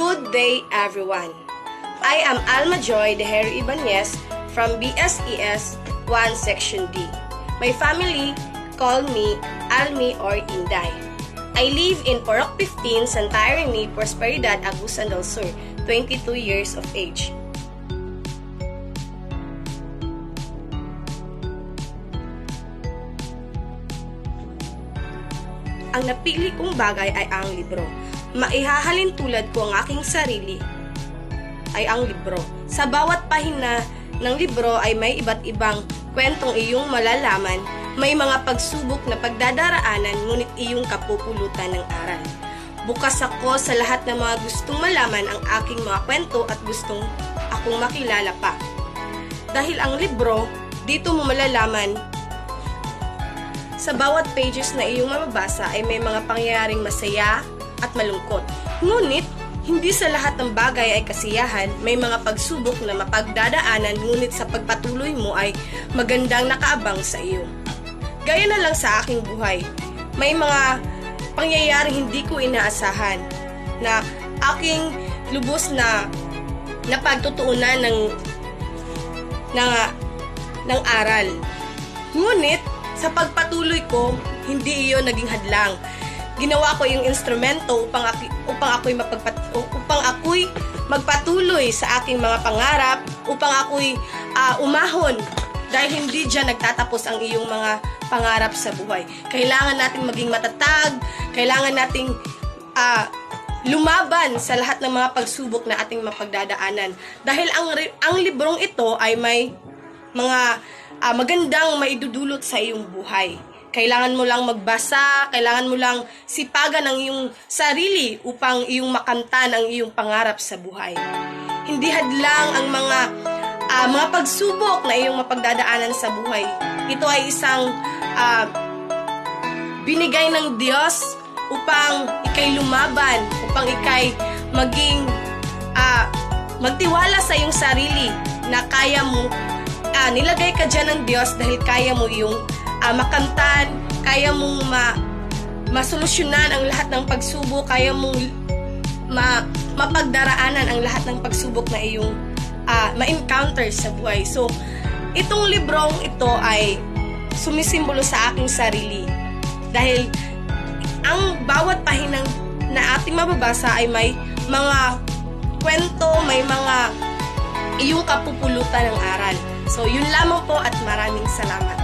Good day, everyone. I am Alma Joy de Hero Ibanez from BSES 1 Section D. My family call me Almi or Inday. I live in Porok 15, Santa Irene, Prosperidad, Agusan del Sur, 22 years of age. Ang napili kong bagay ay ang libro. Maihahalin tulad ko ang aking sarili ay ang libro. Sa bawat pahina ng libro ay may iba't ibang kwentong iyong malalaman, may mga pagsubok na pagdadaraanan, ngunit iyong kapupulutan ng aral. Bukas ako sa lahat ng mga gustong malaman ang aking mga kwento at gustong akong makilala pa. Dahil ang libro, dito mo malalaman sa bawat pages na iyong mababasa ay may mga pangyayaring masaya at malungkot. Ngunit, hindi sa lahat ng bagay ay kasiyahan, may mga pagsubok na mapagdadaanan, ngunit sa pagpatuloy mo ay magandang nakaabang sa iyo. Gaya na lang sa aking buhay, may mga pangyayaring hindi ko inaasahan na aking lubos na pagtutuunan ng aral. Ngunit, sa pagpatuloy ko, hindi iyon naging hadlang. Ginawa ko yung instrumento upang ako'y magpatuloy sa aking mga pangarap, upang ako'y umahon dahil hindi diyan nagtatapos ang iyong mga pangarap sa buhay. Kailangan nating maging matatag, kailangan nating lumaban sa lahat ng mga pagsubok na ating mapagdadaanan. Dahil ang librong ito ay may mga magandang maidudulot sa iyong buhay. Kailangan mo lang magbasa, kailangan mo lang sipagan ang iyong sarili upang iyong makamtan ang iyong pangarap sa buhay. Hindi hadlang ang mga pagsubok na iyong mapagdadaanan sa buhay. Ito ay isang binigay ng Diyos upang ikay lumaban, upang ikay maging magtiwala sa iyong sarili na kaya mo. Nilagay ka dyan ng Diyos dahil kaya mo yung makamtan, kaya mong masolusyonan ang lahat ng pagsubok, kaya mong mapagdaraanan ang lahat ng pagsubok na iyong ma-encounter sa buhay. So, itong librong ito ay sumisimbolo sa aking sarili. Dahil ang bawat pahinang na ating mababasa ay may mga kwento, may mga iyong kapupulutan ng aral. So, yun lamang po at maraming salamat.